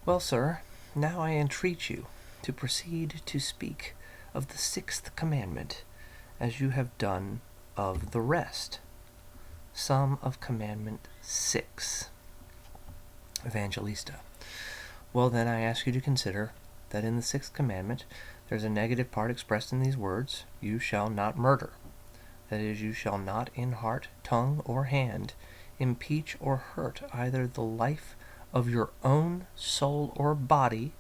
Well, sir, now I entreat you to proceed to speak of the sixth commandment, as you have done of the rest. Sum of Commandment 6. Evangelista. Well, then I ask you to consider that in the sixth commandment there's a negative part expressed in these words, you shall not murder. That is, you shall not in heart, tongue, or hand impeach or hurt either the life of your own soul or body,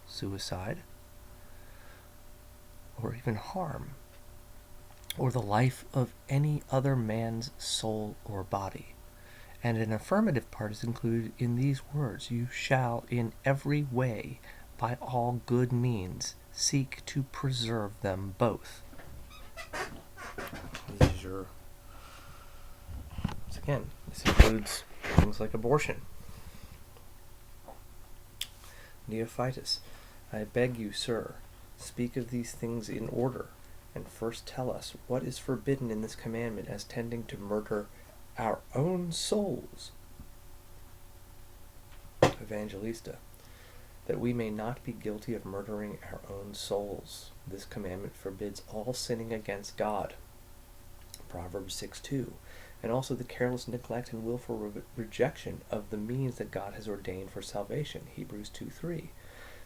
suicide, or even harm, or the life of any other man's soul or body. And an affirmative part is included in these words, you shall in every way, by all good means, seek to preserve them both. This is your... Once again, this includes things like abortion. Neophytus. I beg you, sir, speak of these things in order, and first tell us what is forbidden in this commandment as tending to murder our own souls. Evangelista. That we may not be guilty of murdering our own souls. This commandment forbids all sinning against God. Proverbs 6:2. And also the careless neglect and willful rejection of the means that God has ordained for salvation. Hebrews 2:3.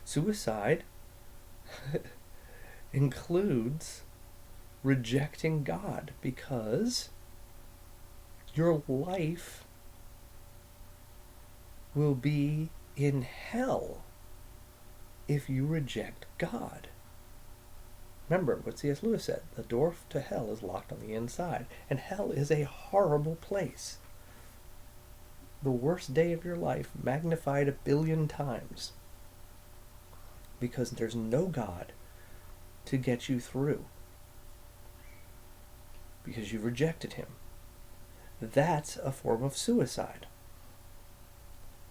Suicide includes rejecting God, because your life will be in hell if you reject God. Remember what C.S. Lewis said, the door to hell is locked on the inside, and hell is a horrible place. The worst day of your life magnified 1 billion times, because there's no God to get you through, because you've rejected him. That's a form of suicide.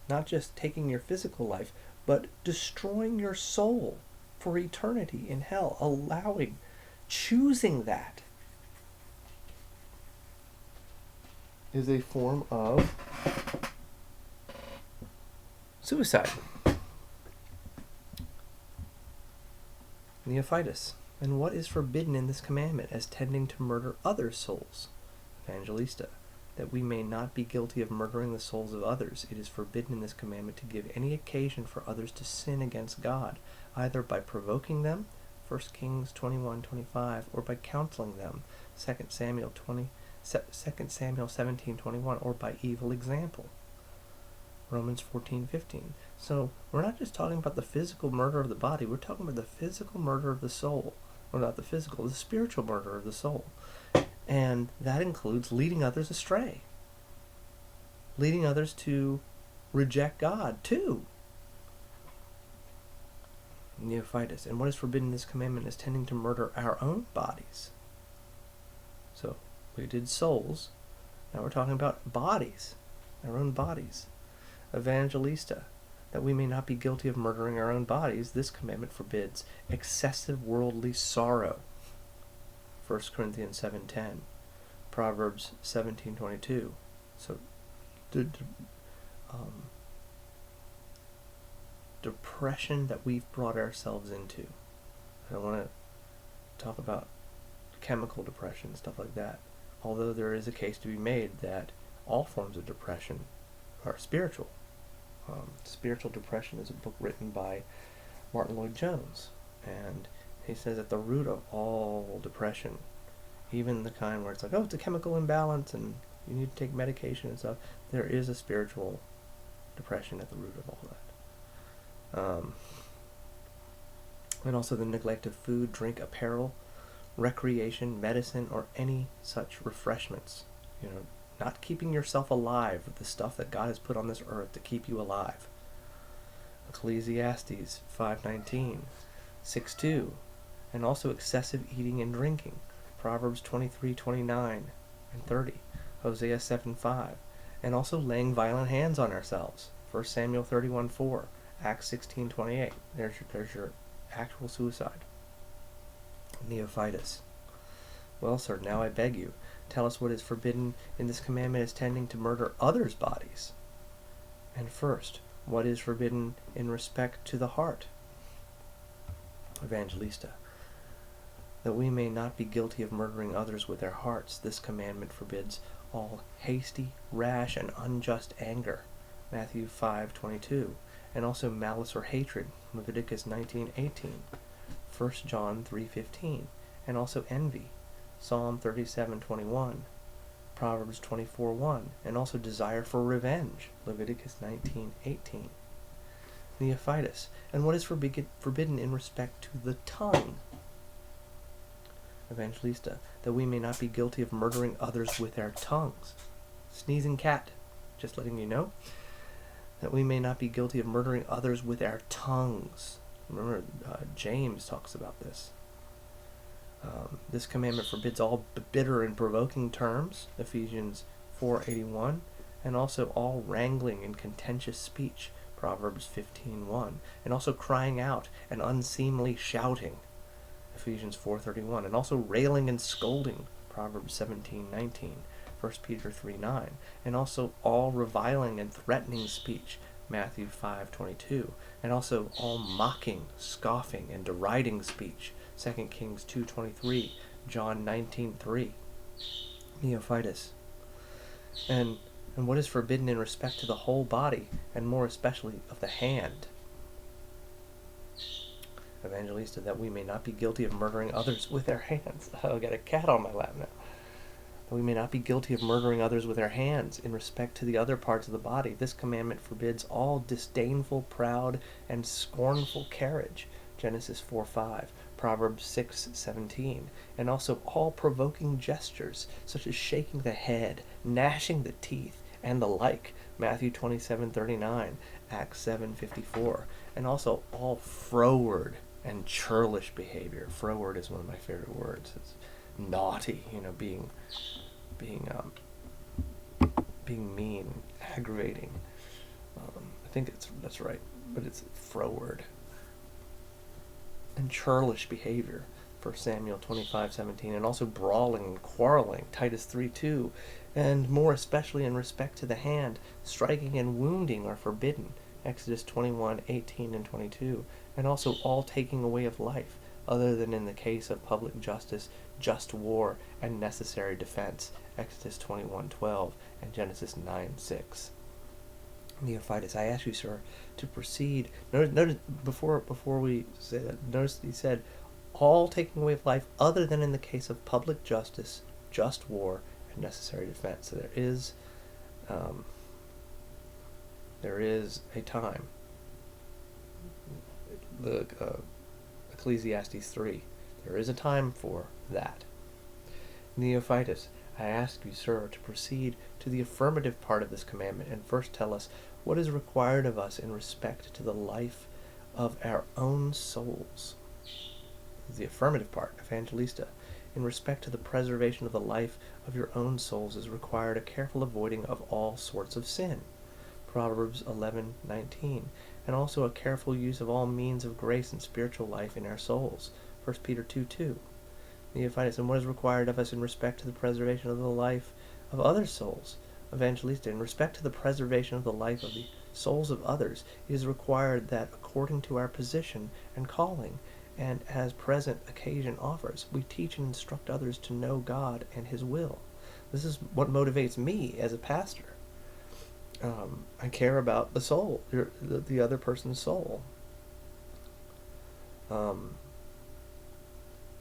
Not just taking your physical life, but destroying your soul for eternity in hell, choosing that is a form of suicide. Neophytus. And what is forbidden in this commandment as tending to murder other souls? Evangelista. That we may not be guilty of murdering the souls of others, it is forbidden in this commandment to give any occasion for others to sin against God, either by provoking them, 1 Kings 21:25, or by counseling them, 2 Samuel 17:21, or by evil example, Romans 14:15. So we're not just talking about the physical murder of the body, we're talking about the physical murder of the soul. Well, not the physical, the spiritual murder of the soul. And that includes leading others astray. Leading others to reject God, too. Neophytus. And what is forbidden in this commandment is tending to murder our own bodies. So, we did souls. Now we're talking about bodies. Our own bodies. Evangelista. That we may not be guilty of murdering our own bodies, this commandment forbids excessive worldly sorrow. 1 Corinthians 7:10, Proverbs 17:22. So, depression that we've brought ourselves into. I don't want to talk about chemical depression, stuff like that. Although there is a case to be made that all forms of depression are spiritual. Spiritual Depression is a book written by Martin Lloyd-Jones, and he says at the root of all depression, even the kind where it's like, oh, it's a chemical imbalance and you need to take medication and stuff, there is a spiritual depression at the root of all that. And also the neglect of food, drink, apparel, recreation, medicine, or any such refreshments. Not keeping yourself alive with the stuff that God has put on this earth to keep you alive. Ecclesiastes 5:19, 6:2, and also excessive eating and drinking. Proverbs 23:29 and 30, Hosea 7:5, and also laying violent hands on ourselves. 1 Samuel 31:4, Acts 16:28. There's your actual suicide. Neophytus. Well, sir, now I beg you, tell us what is forbidden in this commandment as tending to murder others' bodies. And first, What is forbidden in respect to the heart? Evangelista. That we may not be guilty of murdering others with our hearts, this commandment forbids all hasty, rash, and unjust anger. Matthew 5:22. And also malice or hatred. Leviticus 19:18. 1 John 3:15. And also envy. Psalm 37:21. Proverbs 24:1. And also desire for revenge. Leviticus 19:18. Neophytus. And what is forbidden in respect to the tongue? Evangelista. That we may not be guilty of murdering others with our tongues. Sneezing cat. Just letting you know. That we may not be guilty of murdering others with our tongues. Remember, James talks about this. This commandment forbids all bitter and provoking terms, Ephesians 4:81, and also all wrangling and contentious speech, Proverbs 15:1, and also crying out and unseemly shouting, Ephesians 4:31, and also railing and scolding, Proverbs 17:19, 1 Peter 3:9, and also all reviling and threatening speech, Matthew 5:22, and also all mocking, scoffing, and deriding speech, 2 Kings 2:23, John 19:3. Neophytus. And what is forbidden in respect to the whole body, and more especially of the hand? Evangelista. That we may not be guilty of murdering others with our hands. Oh, I got a cat on my lap now. That we may not be guilty of murdering others with our hands in respect to the other parts of the body. This commandment forbids all disdainful, proud, and scornful carriage, Genesis 4:5, Proverbs 6:17, and also all provoking gestures, such as shaking the head, gnashing the teeth, and the like, Matthew 27:39, Acts 7:54, and also all froward and churlish behavior. Froward is one of my favorite words. It's naughty, being mean, aggravating. I think that's right, but it's froward. And churlish behavior, 1 Samuel 25:17, and also brawling and quarreling, Titus 3:2, and more especially in respect to the hand, striking and wounding are forbidden, Exodus 21:18 and 22, and also all taking away of life, other than in the case of public justice, just war, and necessary defense, Exodus 21:12 and Genesis 9:6. Neophytus, I ask you, sir, to proceed. Notice before we say that, notice he said, all taking away of life, other than in the case of public justice, just war, and necessary defense. So there is a time. The Ecclesiastes 3. There is a time for that. Neophytus, I ask you, sir, to proceed to the affirmative part of this commandment and first tell us what is required of us in respect to the life of our own souls. The affirmative part, Evangelista. In respect to the preservation of the life of your own souls is required a careful avoiding of all sorts of sin, Proverbs 11:19, and also a careful use of all means of grace and spiritual life in our souls, 1 Peter 2:2. Neophytus, and what is required of us in respect to the preservation of the life of other souls? Evangelista, in respect to the preservation of the life of the souls of others, it is required that according to our position and calling, and as present occasion offers, we teach and instruct others to know God and His will. This is what motivates me as a pastor. I care about the soul, the other person's soul.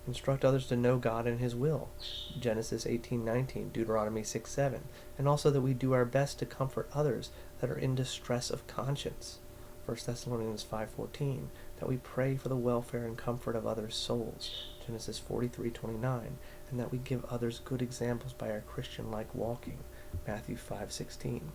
Instruct others to know God and His will, Genesis 18:19, Deuteronomy 6:7, and also that we do our best to comfort others that are in distress of conscience, 1 Thessalonians 5:14, that we pray for the welfare and comfort of others' souls, Genesis 43:29, and that we give others good examples by our Christian-like walking, Matthew 5:16.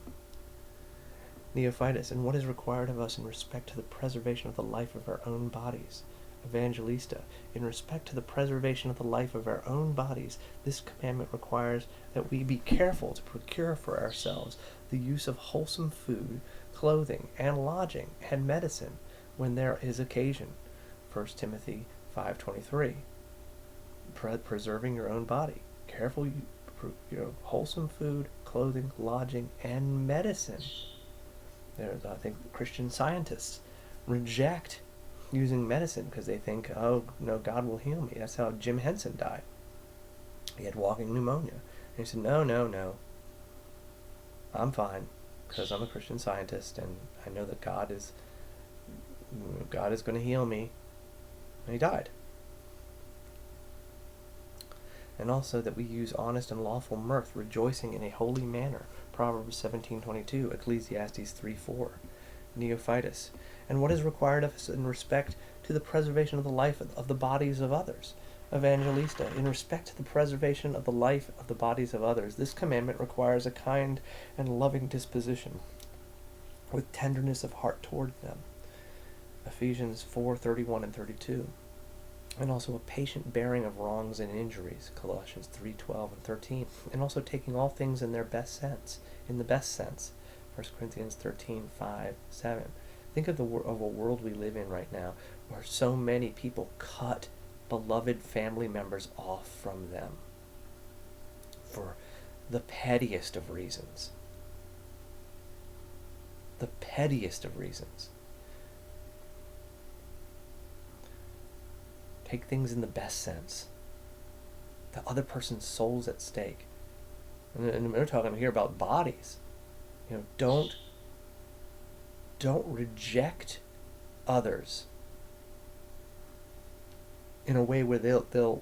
Neophytus, and what is required of us in respect to the preservation of the life of our own bodies? Evangelista, in respect to the preservation of the life of our own bodies, this commandment requires that we be careful to procure for ourselves the use of wholesome food, clothing, and lodging, and medicine when there is occasion, 1 Timothy 5:23. Preserving your own body. Careful, wholesome food, clothing, lodging, and medicine. There's, I think, Christian scientists reject using medicine because they think, oh, no, God will heal me. That's how Jim Henson died. He had walking pneumonia. And he said, no, no, no. I'm fine because I'm a Christian scientist and I know that God is going to heal me. And he died. And also that we use honest and lawful mirth, rejoicing in a holy manner. Proverbs 17:22, Ecclesiastes 3:4, Neophytus. And what is required of us in respect to the preservation of the life of the bodies of others? Evangelista, in respect to the preservation of the life of the bodies of others, this commandment requires a kind and loving disposition, with tenderness of heart toward them. Ephesians 4:31 and 32. And also a patient bearing of wrongs and injuries, Colossians 3:12 and 13. And also taking all things in their best sense, 1 Corinthians 13:5, 7. Think of a world we live in right now where so many people cut beloved family members off from them for the pettiest of reasons. The pettiest of reasons. Take things in the best sense. The other person's soul's at stake. And we're talking here about bodies. Don't reject others in a way where they'll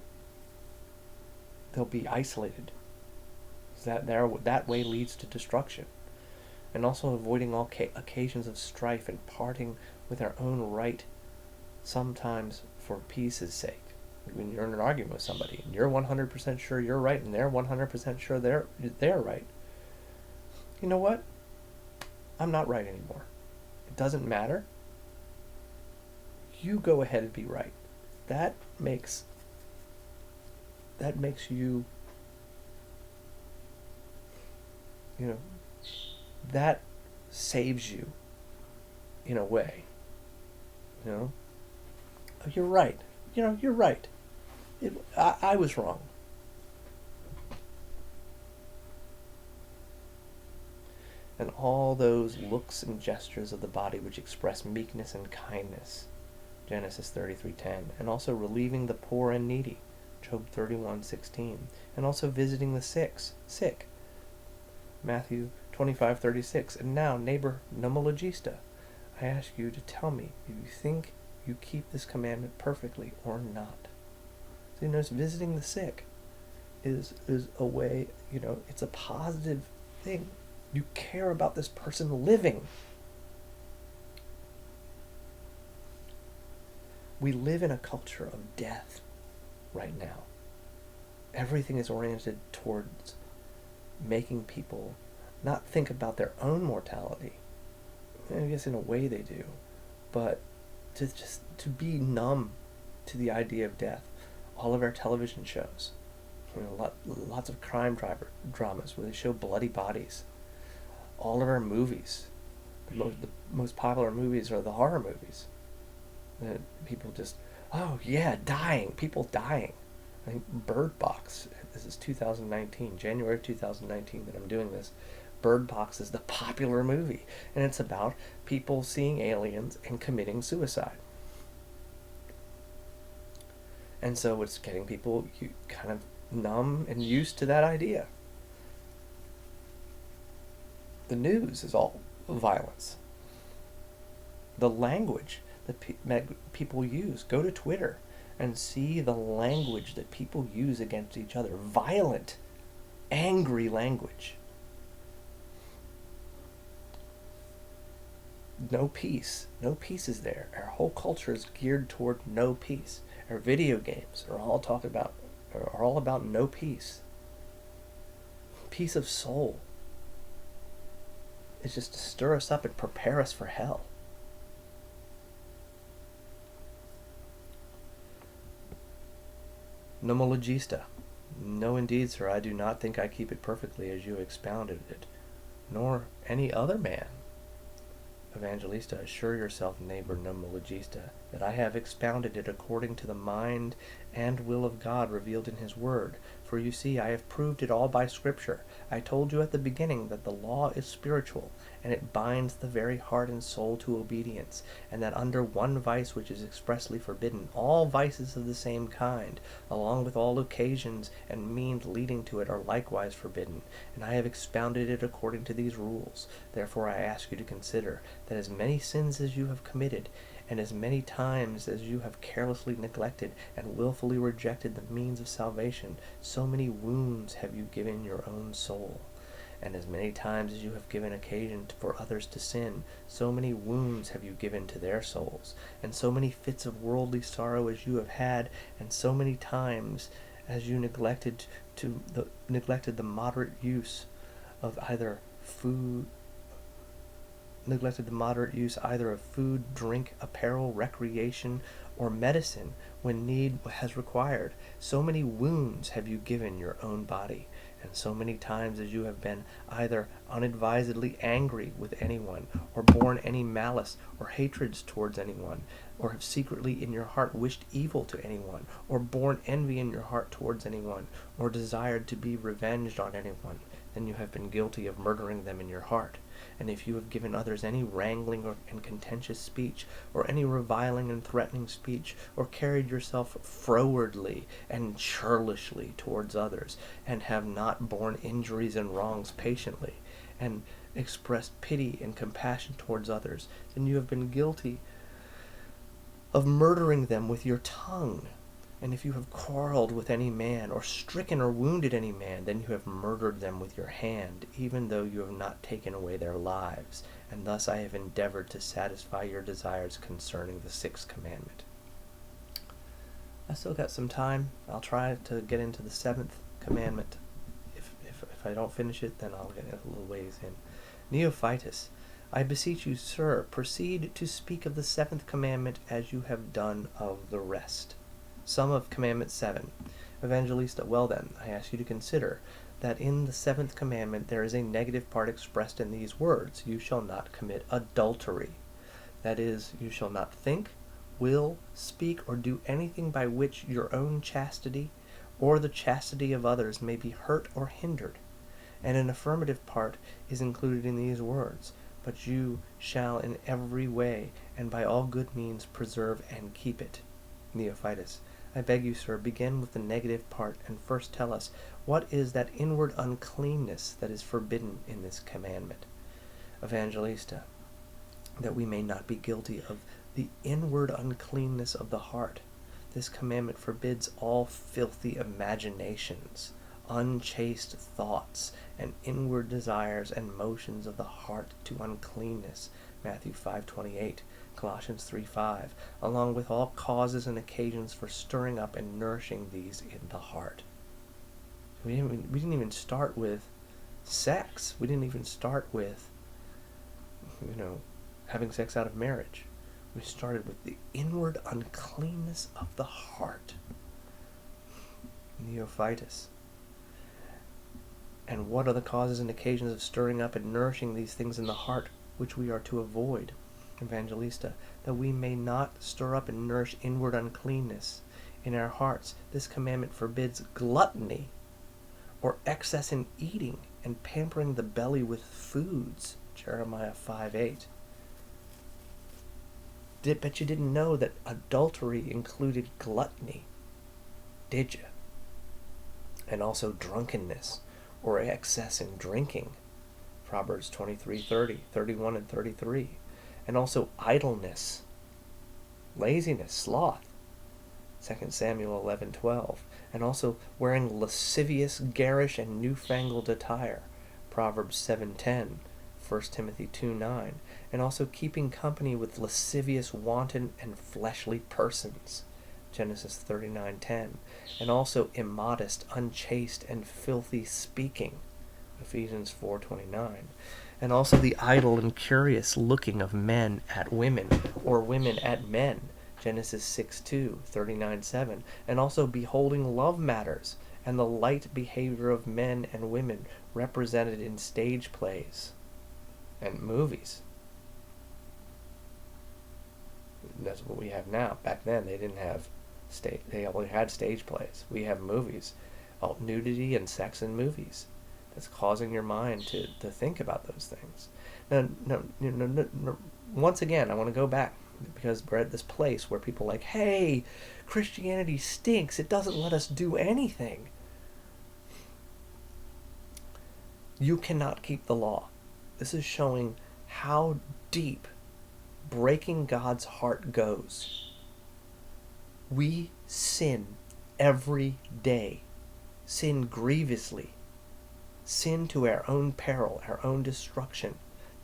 be isolated. That way leads to destruction. And also avoiding all occasions of strife and parting with our own right, sometimes for peace's sake. When you're in an argument with somebody and you're 100% sure you're right and they're 100% sure they're right, you know what? I'm not right anymore. It doesn't matter. You go ahead and be right. That makes you, that saves you in a way. Oh, you're right. You're right. I was wrong. And all those looks and gestures of the body which express meekness and kindness, Genesis 33:10, and also relieving the poor and needy, Job 31:16, and also visiting the sick, Matthew 25:36. And now, neighbor nomologista, I ask you to tell me if you think you keep this commandment perfectly or not. So notice visiting the sick is a way, it's a positive thing. You care about this person living. We live in a culture of death right now. Everything is oriented towards making people not think about their own mortality. I guess in a way they do, but to be numb to the idea of death. All of our television shows, lots of crime dramas where they show bloody bodies. All of our movies, the most popular movies are the horror movies. People just, people dying. I think Bird Box, this is 2019, January 2019 that I'm doing this. Bird Box is the popular movie, and it's about people seeing aliens and committing suicide. And so it's getting people kind of numb and used to that idea. The news is all violence. The language that people use. Go to Twitter and see the language that people use against each other. Violent, angry language. No peace. No peace is there. Our whole culture is geared toward no peace. Our video games are all about no peace. Peace of soul. It's just to stir us up and prepare us for hell. Nomologista. No, indeed, sir, I do not think I keep it perfectly as you expounded it, nor any other man. Evangelista, assure yourself, neighbor nomologista, that I have expounded it according to the mind and will of God revealed in his word. For you see, I have proved it all by Scripture. I told you at the beginning that the law is spiritual, and it binds the very heart and soul to obedience, and that under one vice which is expressly forbidden, all vices of the same kind, along with all occasions and means leading to it, are likewise forbidden. And I have expounded it according to these rules. Therefore I ask you to consider that as many sins as you have committed, and as many times as you have carelessly neglected and willfully rejected the means of salvation, so many wounds have you given your own soul. And as many times as you have given occasion for others to sin, so many wounds have you given to their souls. And so many fits of worldly sorrow as you have had, and so many times as you neglected the moderate use of either food, either of food, drink, apparel, recreation, or medicine when need has required. So many wounds have you given your own body, and so many times as you have been either unadvisedly angry with anyone, or borne any malice or hatreds towards anyone, or have secretly in your heart wished evil to anyone, or borne envy in your heart towards anyone, or desired to be revenged on anyone, then you have been guilty of murdering them in your heart. And if you have given others any wrangling and contentious speech, or any reviling and threatening speech, or carried yourself frowardly and churlishly towards others, and have not borne injuries and wrongs patiently, and expressed pity and compassion towards others, then you have been guilty of murdering them with your tongue. And if you have quarreled with any man, or stricken or wounded any man, then you have murdered them with your hand, even though you have not taken away their lives. And thus I have endeavored to satisfy your desires concerning the sixth commandment. I still got some time. I'll try to get into the seventh commandment. If I don't finish it, then I'll get a little ways in. Neophytus, I beseech you, sir, proceed to speak of the seventh commandment as you have done of the rest. Sum of Commandment 7. Evangelista, well then, I ask you to consider that in the seventh commandment there is a negative part expressed in these words, you shall not commit adultery. That is, you shall not think, will, speak, or do anything by which your own chastity or the chastity of others may be hurt or hindered. And an affirmative part is included in these words, but you shall in every way and by all good means preserve and keep it. Neophytus, I beg you, sir, begin with the negative part, and first tell us, what is that inward uncleanness that is forbidden in this commandment? Evangelista, that we may not be guilty of the inward uncleanness of the heart. This commandment forbids all filthy imaginations, unchaste thoughts, and inward desires and motions of the heart to uncleanness. Matthew 5:28. Colossians 3:5, along with all causes and occasions for stirring up and nourishing these in the heart. We didn't even start with sex. We didn't even start with, having sex out of marriage. We started with the inward uncleanness of the heart. Neophytus. And what are the causes and occasions of stirring up and nourishing these things in the heart which we are to avoid? Evangelista, that we may not stir up and nourish inward uncleanness in our hearts. This commandment forbids gluttony, or excess in eating and pampering the belly with foods. Jeremiah 5:8. Bet you didn't know that adultery included gluttony, did you? And also drunkenness, or excess in drinking. Proverbs 23:30, 31 and 33. And also idleness, laziness, sloth, 2 Samuel 11:12. And also wearing lascivious, garish, and newfangled attire, Proverbs 7:10, 1 Timothy 2:9. And also keeping company with lascivious, wanton, and fleshly persons, Genesis 39:10. And also immodest, unchaste, and filthy speaking, Ephesians 4:29. And also the idle and curious looking of men at women, or women at men, Genesis 6:2, 39:7. And also beholding love matters, and the light behavior of men and women represented in stage plays and movies. That's what we have now. Back then they didn't have they only had stage plays. We have movies. about nudity and sex in movies that's causing your mind to think about those things. Now, no, once again, I want to go back because we're at this place where people are like, hey, Christianity stinks. It doesn't let us do anything. You cannot keep the law. This is showing how deep breaking God's heart goes. We sin every day, sin grievously, sin to our own peril, our own destruction.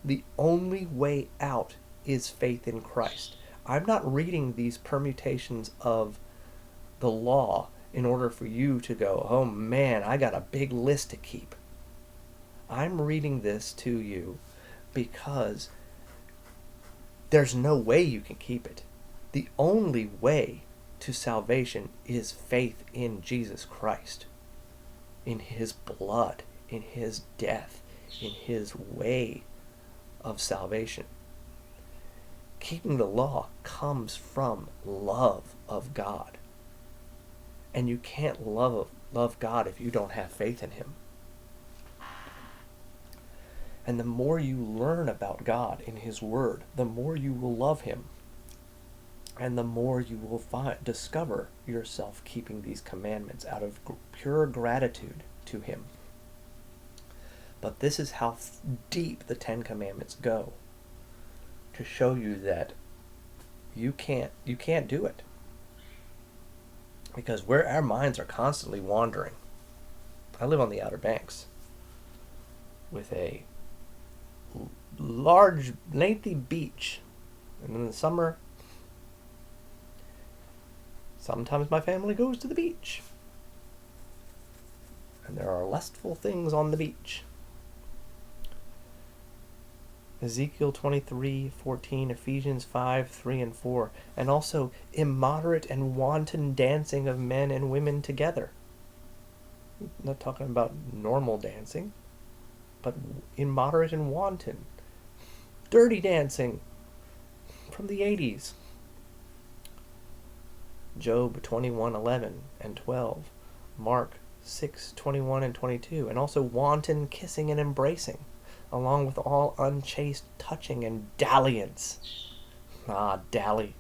The only way out is faith in Christ. I'm not reading these permutations of the law in order for you to go, oh man, I got a big list to keep. I'm reading this to you because there's no way you can keep it. The only way to salvation is faith in Jesus Christ, in his blood, in his death, in his way of salvation. Keeping the law comes from love of God. And you can't love God if you don't have faith in him. And the more you learn about God in his word, the more you will love him. And the more you will discover yourself keeping these commandments out of pure gratitude to him. But this is how deep the Ten Commandments go, to show you that you can't do it. Because our minds are constantly wandering. I live on the Outer Banks with a large, lengthy beach. And in the summer, sometimes my family goes to the beach. And there are lustful things on the beach. Ezekiel 23:14, Ephesians 5:3 and 4, and also immoderate and wanton dancing of men and women together. I'm not talking about normal dancing, but immoderate and wanton. Dirty dancing from the 80s. Job 21:11 and 12, Mark 6:21 and 22, and also wanton kissing and embracing, along with all unchaste touching and dalliance. Dally.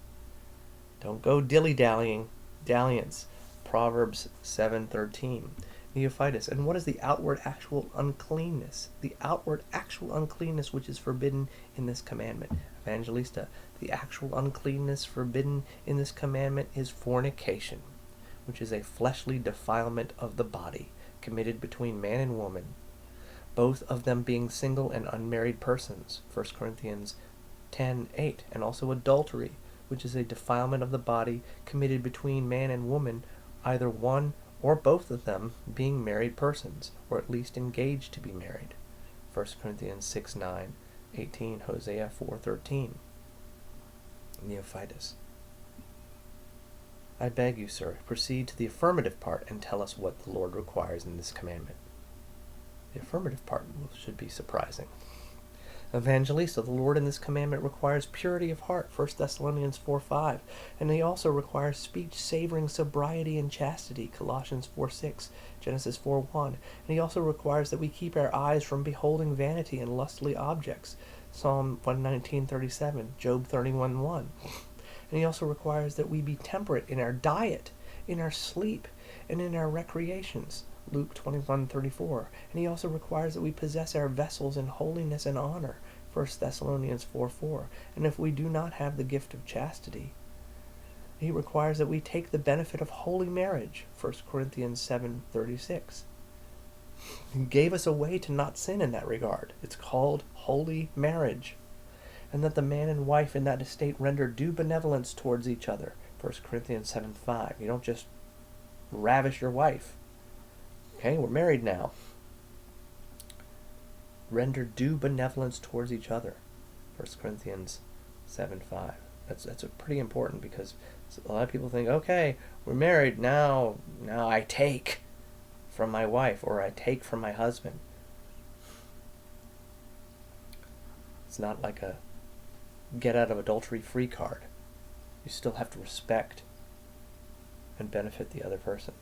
Don't go dilly-dallying. Dalliance. Proverbs 7:13. Neophytus. And what is the outward actual uncleanness? The outward actual uncleanness which is forbidden in this commandment. Evangelista. The actual uncleanness forbidden in this commandment is fornication, which is a fleshly defilement of the body, committed between man and woman, both of them being single and unmarried persons, 1 Corinthians 10:8, and also adultery, which is a defilement of the body committed between man and woman, either one or both of them being married persons, or at least engaged to be married, 1 Corinthians 6:9, 18, Hosea 4:13. Neophytus. I beg you, sir, proceed to the affirmative part and tell us what the Lord requires in this commandment. The affirmative part should be surprising. Evangelista, the Lord in this commandment requires purity of heart, 1 Thessalonians 4:5, and he also requires speech savoring sobriety and chastity, Colossians 4:6, Genesis 4:1, and he also requires that we keep our eyes from beholding vanity and lustly objects, Psalm 119:37, Job 31:1, and he also requires that we be temperate in our diet, in our sleep, and in our recreations, Luke 21:34, and he also requires that we possess our vessels in holiness and honor, 1 Thessalonians 4:4, and if we do not have the gift of chastity, he requires that we take the benefit of holy marriage, 1 Corinthians 7:36. He gave us a way to not sin in that regard. It's called holy marriage, and that the man and wife in that estate render due benevolence towards each other, 1 Corinthians 7:5. You don't just ravish your wife. Okay, we're married now. Render due benevolence towards each other. 1 Corinthians 7:5. That's pretty important because a lot of people think, okay, we're married, now I take from my wife or I take from my husband. It's not like a get out of adultery free card. You still have to respect and benefit the other person.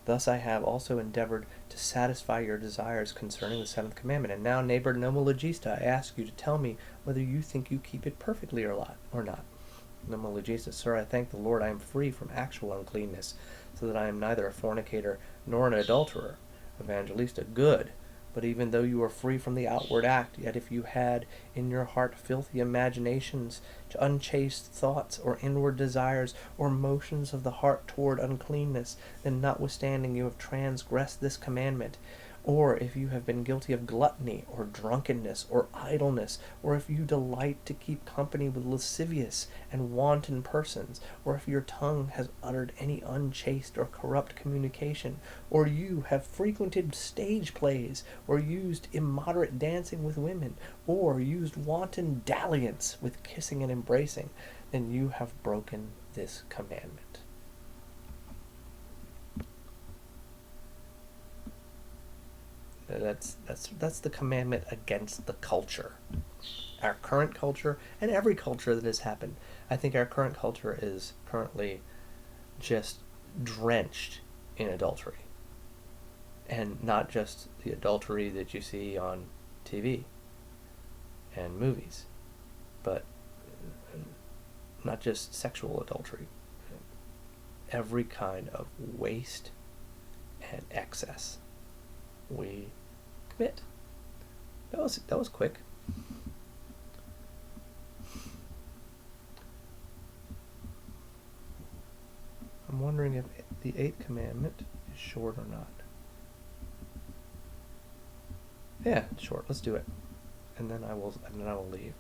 Thus I have also endeavored to satisfy your desires concerning the seventh commandment. And now, neighbor Nomo Logista, I ask you to tell me whether you think you keep it perfectly or not. Nomo Logista, sir, I thank the Lord I am free from actual uncleanness, so that I am neither a fornicator nor an adulterer. Evangelista, good. But even though you are free from the outward act, yet if you had in your heart filthy imaginations, unchaste thoughts, or inward desires, or motions of the heart toward uncleanness, then notwithstanding you have transgressed this commandment. Or if you have been guilty of gluttony, or drunkenness, or idleness, or if you delight to keep company with lascivious and wanton persons, or if your tongue has uttered any unchaste or corrupt communication, or you have frequented stage plays, or used immoderate dancing with women, or used wanton dalliance with kissing and embracing, then you have broken this commandment. That's the commandment against the culture. Our current culture, and every culture that has happened. I think our current culture is currently just drenched in adultery. And not just the adultery that you see on TV and movies, but not just sexual adultery. Every kind of waste and excess we commit. That was quick. I'm wondering if the 8th commandment is short or not. Yeah, it's short. Let's do it, and then I will leave,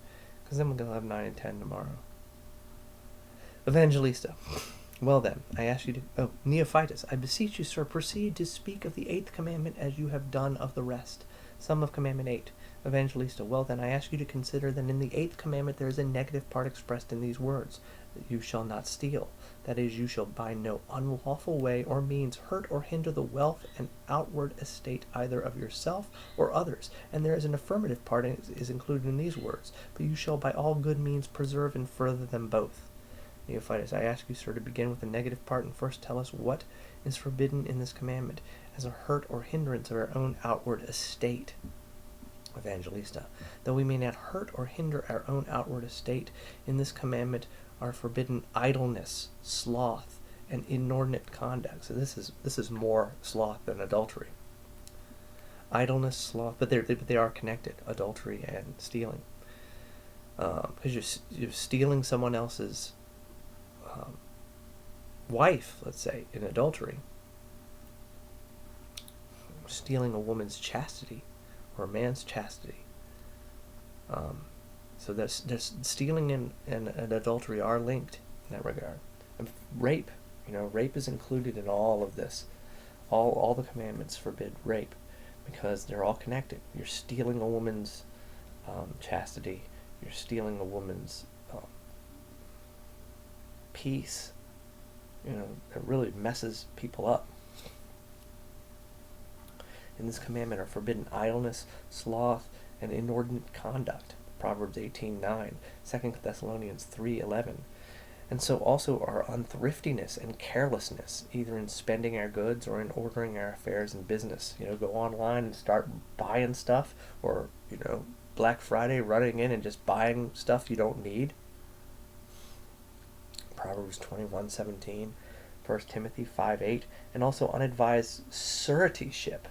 because then we'll have 9 and 10 tomorrow. Evangelista. Well then, I ask you to... Oh, Neophytus, I beseech you, sir, proceed to speak of the 8th commandment as you have done of the rest. Sum of commandment 8. Evangelista, well then, I ask you to consider that in the 8th commandment there is a negative part expressed in these words, that you shall not steal. That is, you shall by no unlawful way or means hurt or hinder the wealth and outward estate either of yourself or others. And there is an affirmative part is included in these words, but you shall by all good means preserve and further them both. Neophytus, I ask you, sir, to begin with the negative part and first tell us what is forbidden in this commandment as a hurt or hindrance of our own outward estate. Evangelista, though we may not hurt or hinder our own outward estate, in this commandment are forbidden idleness, sloth, and inordinate conduct. So this is more sloth than adultery. Idleness, sloth, but they are connected, adultery and stealing. Because you're stealing someone else's wife, let's say, in adultery, stealing a woman's chastity or a man's chastity. So there's stealing and adultery are linked in that regard. And rape, rape is included in all of this. All the commandments forbid rape because they're all connected. You're stealing a woman's chastity. You're stealing a woman's peace. It really messes people up. In this commandment are forbidden idleness, sloth, and inordinate conduct. Proverbs 18:9, 2 Thessalonians 3:11. And so also are unthriftiness and carelessness, either in spending our goods or in ordering our affairs and business. Go online and start buying stuff, or, Black Friday running in and just buying stuff you don't need. Proverbs 21:17, 1 Timothy 5:8, and also unadvised suretyship.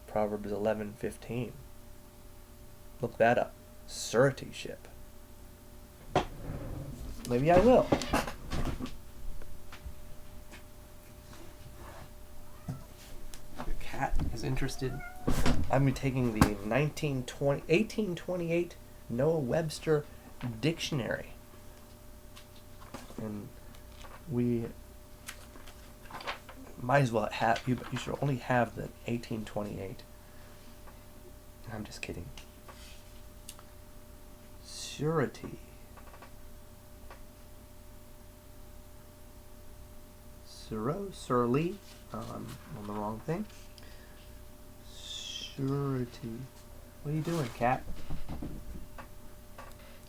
Proverbs 11:15. Look that up. Suretyship. Maybe I will. The cat is interested. I'm taking the 1828 Noah Webster Dictionary. And we might as well have, you should only have the 1828. I'm just kidding. Surety. Surly. On the wrong thing. Surety. What are you doing, cat?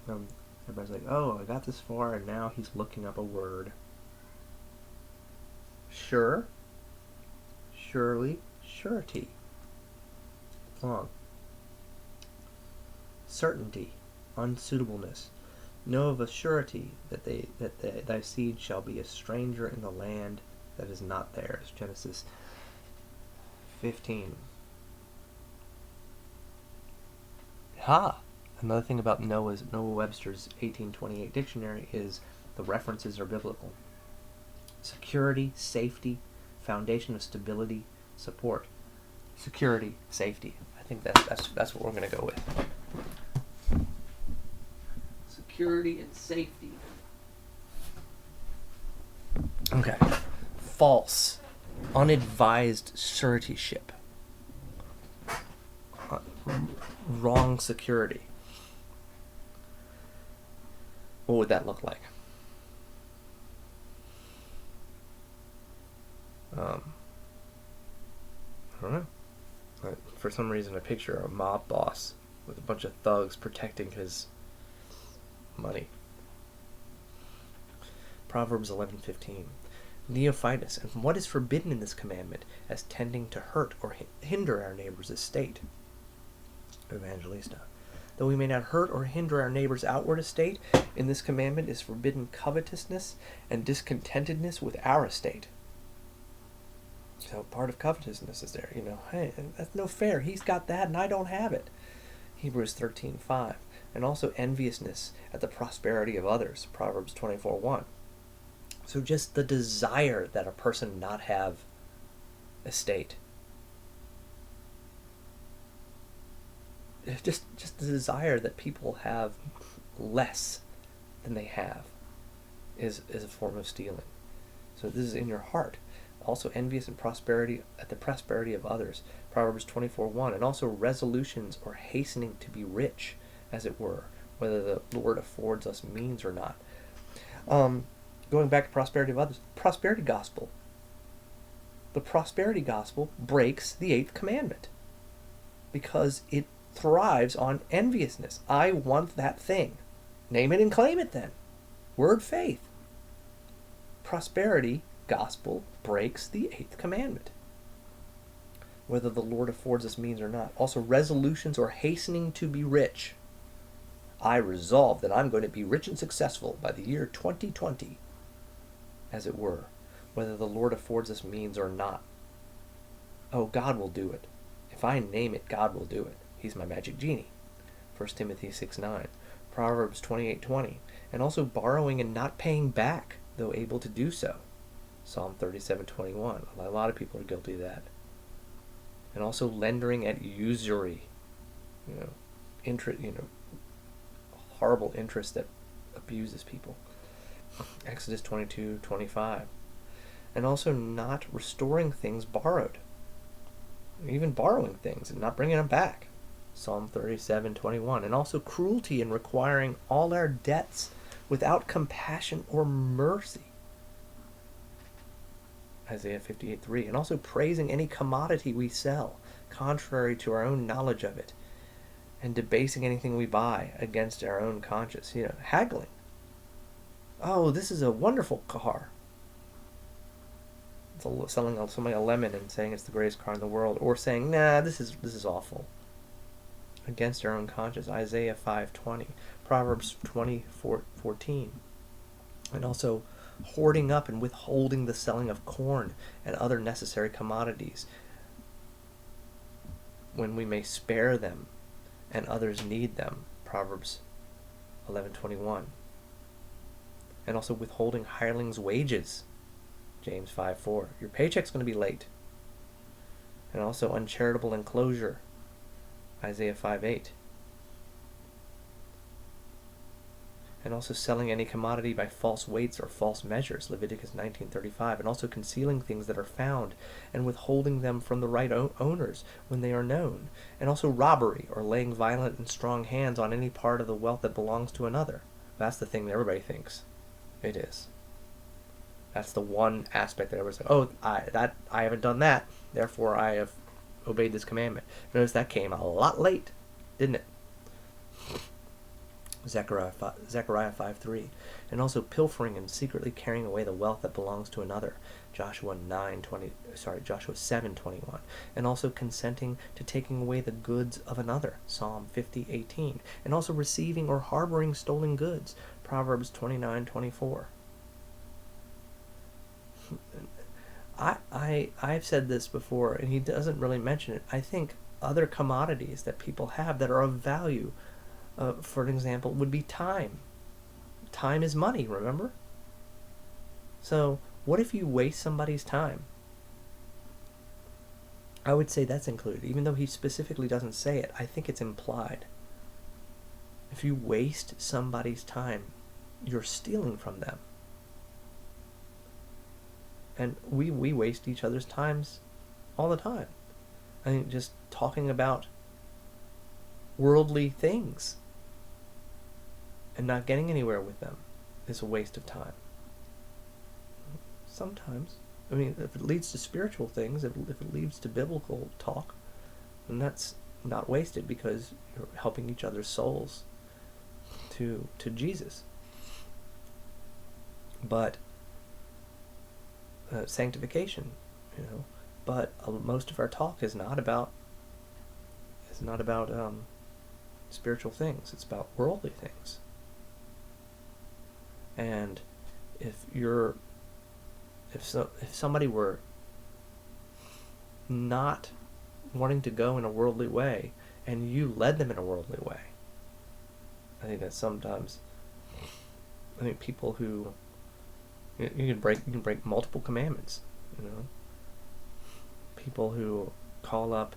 Everybody's like, oh, I got this far, and now he's looking up a word. sure, surely, surety. Long. Certainty, unsuitableness. Know of a surety that thy seed shall be a stranger in the land that is not theirs. Genesis 15. Another thing about Noah Webster's 1828 dictionary is the references are biblical. Security, safety, foundation of stability, support. Security, safety. I think that's what we're going to go with. Security and safety. Okay. False, unadvised suretyship. Wrong security. What would that look like? I don't know. For some reason, I picture a mob boss with a bunch of thugs protecting his money. Proverbs 11:15. Neophytus, and what is forbidden in this commandment as tending to hurt or hinder our neighbor's estate? Evangelista. Though we may not hurt or hinder our neighbor's outward estate, in this commandment is forbidden covetousness and discontentedness with our estate. So part of covetousness is there, hey, that's no fair. He's got that and I don't have it. Hebrews 13:5. And also enviousness at the prosperity of others. Proverbs 24:1. So just the desire that a person not have estate. Just the desire that people have less than they have is a form of stealing. So this is in your heart. Also envious and prosperity at the prosperity of others. Proverbs 24:1. And also resolutions or hastening to be rich, as it were, whether the Lord affords us means or not. Going back to prosperity of others, prosperity gospel. The prosperity gospel breaks the 8th commandment because it thrives on enviousness. I want that thing. Name it and claim it then. Word faith. Prosperity gospel breaks the 8th commandment, whether the Lord affords us means or not. Also resolutions or hastening to be rich. I resolve that I'm going to be rich and successful by the year 2020, as it were, whether the Lord affords us means or not. Oh, God will do it. If I name it, God will do it. He's my magic genie. 1 Timothy 6:9. Proverbs 28:20. And also borrowing and not paying back, though able to do so. Psalm 37:21. A lot of people are guilty of that. And also lending at usury. Interest, horrible interest that abuses people. Exodus 22:25. And also not restoring things borrowed. Even borrowing things and not bringing them back. Psalm 37:21. And also cruelty in requiring all our debts without compassion or mercy. Isaiah 58:3. And also praising any commodity we sell, contrary to our own knowledge of it, and debasing anything we buy against our own conscience. Haggling. Oh, this is a wonderful car. It's selling somebody a lemon and saying it's the greatest car in the world, or saying, nah, this is awful. Against our own conscience. Isaiah 5:20. Proverbs 20:14. And also hoarding up and withholding the selling of corn and other necessary commodities when we may spare them and others need them. Proverbs 11:21. And also withholding hirelings' wages. James 5:4. Your paycheck's going to be late. And also uncharitable enclosure. Isaiah 5:8. And also selling any commodity by false weights or false measures. Leviticus 19:35. And also concealing things that are found and withholding them from the right owners when they are known. And also robbery or laying violent and strong hands on any part of the wealth that belongs to another. That's the thing that everybody thinks it is. That's the one aspect that everyone's like, oh, I haven't done that, therefore I have obeyed this commandment. Notice that came a lot late, didn't it? Zechariah 5:3. And also pilfering and secretly carrying away the wealth that belongs to another. Joshua 7:21, and also consenting to taking away the goods of another, Psalm 50:18, and also receiving or harboring stolen goods, Proverbs 29:24. I've said this before, and he doesn't really mention it. I think other commodities that people have that are of value, for an example, would be time. Time is money, remember? So what if you waste somebody's time? I would say that's included. Even though he specifically doesn't say it, I think it's implied. If you waste somebody's time, you're stealing from them. And we waste each other's times all the time. I think just talking about worldly things and not getting anywhere with them is a waste of time. Sometimes. I mean, if it leads to spiritual things, if it leads to biblical talk, then that's not wasted, because you're helping each other's souls to Jesus. But sanctification, but most of our talk is not about spiritual things. It's about worldly things. And if somebody were not wanting to go in a worldly way and you led them in a worldly way, I think that sometimes, people who, you can break multiple commandments, people who call up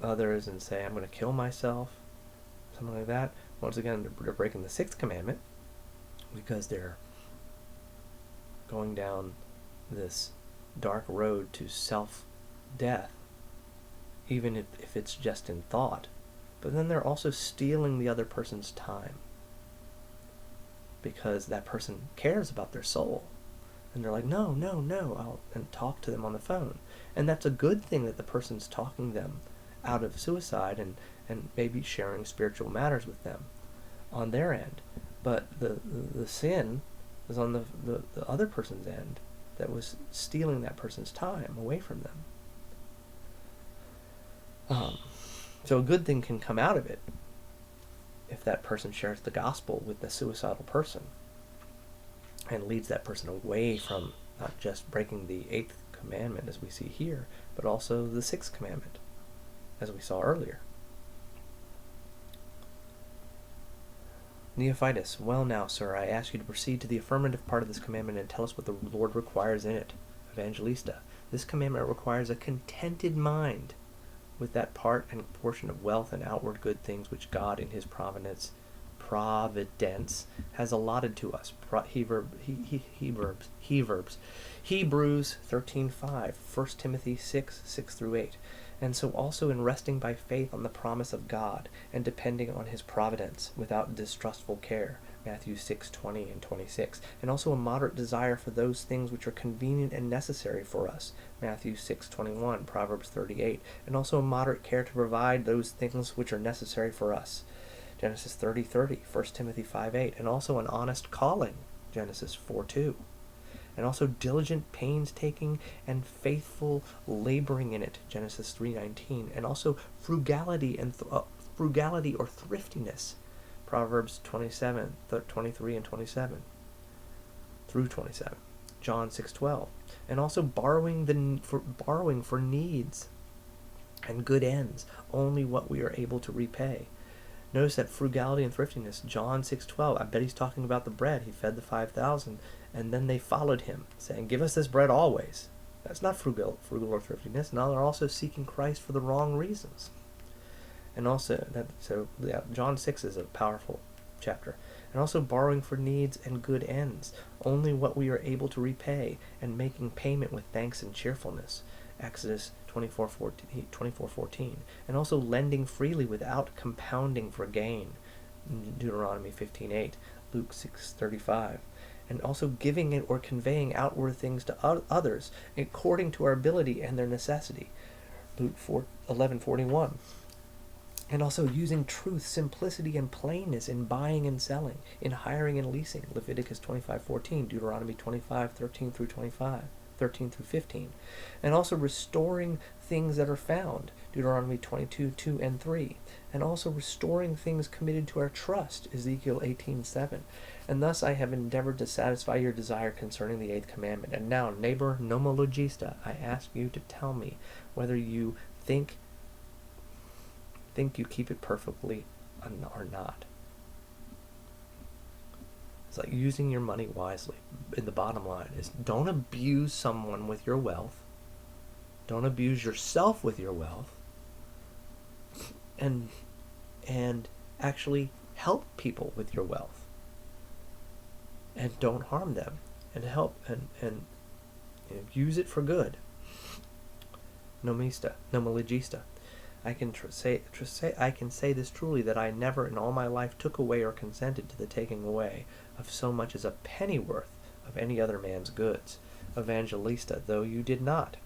others and say, I'm going to kill myself, something like that. Once again, they're breaking the 6th commandment, because they're going down this dark road to self-death, even if it's just in thought. But then they're also stealing the other person's time, because that person cares about their soul. And they're like, no, and talk to them on the phone. And that's a good thing, that the person's talking them out of suicide and maybe sharing spiritual matters with them on their end. But the sin is on the other person's end, that was stealing that person's time away from them. So a good thing can come out of it if that person shares the gospel with the suicidal person and leads that person away from not just breaking the 8th commandment, as we see here, but also the 6th commandment, as we saw earlier. Neophytus, well now, sir, I ask you to proceed to the affirmative part of this commandment and tell us what the Lord requires in it. Evangelista, this commandment requires a contented mind with that part and portion of wealth and outward good things which God in his providence has allotted to us. Hebrews 13:5, 1 Timothy 6:6-8. And so also in resting by faith on the promise of God and depending on his providence without distrustful care, Matthew 6:20 and 26. And also a moderate desire for those things which are convenient and necessary for us, Matthew 6:21, Proverbs 38. And also a moderate care to provide those things which are necessary for us, Genesis 30:30, 1 Timothy 5:8. And also an honest calling, Genesis 4:2. And also diligent, painstaking, and faithful laboring in it, Genesis 3:19. And also frugality or thriftiness, Proverbs 27:23 and 27 through 27, John 6:12. And also borrowing for needs and good ends, only what we are able to repay. Notice that frugality and thriftiness, John 6:12. I bet he's talking about the bread. He fed the 5,000, and then they followed him, saying, "Give us this bread always." That's not frugal or thriftiness. Now they're also seeking Christ for the wrong reasons. And also, John 6 is a powerful chapter. And also borrowing for needs and good ends, only what we are able to repay, and making payment with thanks and cheerfulness, Exodus 24:14. And also lending freely without compounding for gain, Deuteronomy 15:8, Luke 6:35. And also giving it or conveying outward things to others according to our ability and their necessity, Luke 11:41. And also using truth, simplicity, and plainness in buying and selling, in hiring and leasing. Leviticus 25:14, Deuteronomy 25:13 through 25, 13 through 15. And also restoring things that are found, Deuteronomy 22:2 and 3. And also restoring things committed to our trust, Ezekiel 18:7. And thus I have endeavored to satisfy your desire concerning the 8th commandment. And now, neighbor nomologista, I ask you to tell me whether you think you keep it perfectly or not. It's like using your money wisely. And the bottom line is, don't abuse someone with your wealth. Don't abuse yourself with your wealth. And actually help people with your wealth. And don't harm them. And help and use it for good. Nomologista. I can say this truly, that I never in all my life took away or consented to the taking away of so much as a pennyworth of any other man's goods. Evangelista, though you did not.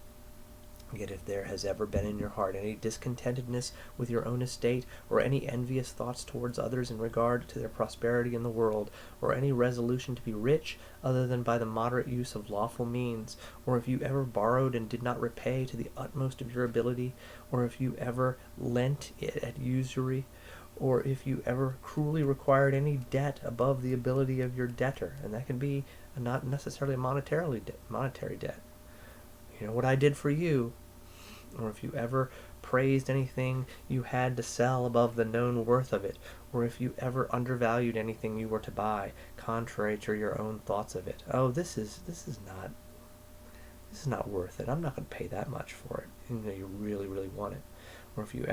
Yet if there has ever been in your heart any discontentedness with your own estate, or any envious thoughts towards others in regard to their prosperity in the world, or any resolution to be rich other than by the moderate use of lawful means, or if you ever borrowed and did not repay to the utmost of your ability, or if you ever lent it at usury, or if you ever cruelly required any debt above the ability of your debtor, and that can be not necessarily monetary debt. You know what I did for you. Or if you ever praised anything you had to sell above the known worth of it, or if you ever undervalued anything you were to buy, contrary to your own thoughts of it. Oh, this is not worth it. I'm not going to pay that much for it. You really, really want it. Or if you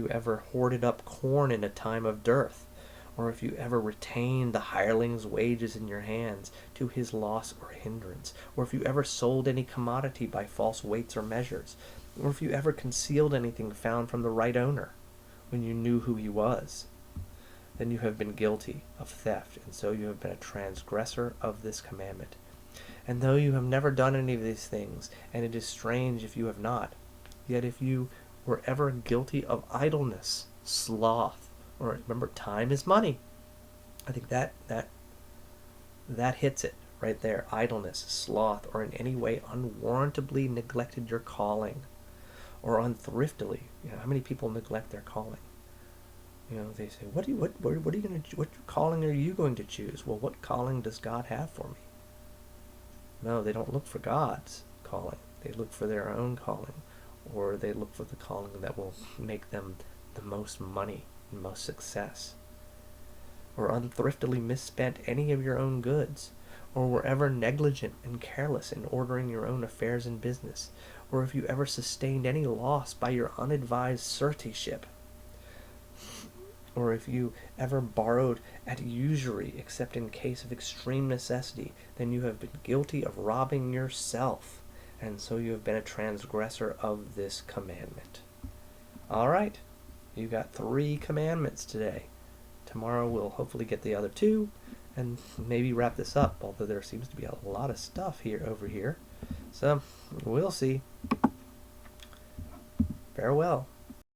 ever hoarded up corn in a time of dearth, or if you ever retained the hireling's wages in your hands to his loss or hindrance, or if you ever sold any commodity by false weights or measures, or if you ever concealed anything found from the right owner when you knew who he was, then you have been guilty of theft, and so you have been a transgressor of this commandment. And though you have never done any of these things, and it is strange if you have not, yet if you were ever guilty of idleness, sloth, or remember, time is money. I think that hits it right there. Idleness, sloth, or in any way unwarrantably neglected your calling, or unthriftily. How many people neglect their calling? They say, what calling are you going to choose? Well, what calling does God have for me? No, they don't look for God's calling. They look for their own calling, or they look for the calling that will make them the most money, most success. Or unthriftily misspent any of your own goods, or were ever negligent and careless in ordering your own affairs and business, or if you ever sustained any loss by your unadvised suretyship, or if you ever borrowed at usury except in case of extreme necessity, then you have been guilty of robbing yourself, and so you have been a transgressor of this commandment. All right. You got 3 commandments today. Tomorrow we'll hopefully get the other 2 and maybe wrap this up, although there seems to be a lot of stuff over here. So, we'll see. Farewell.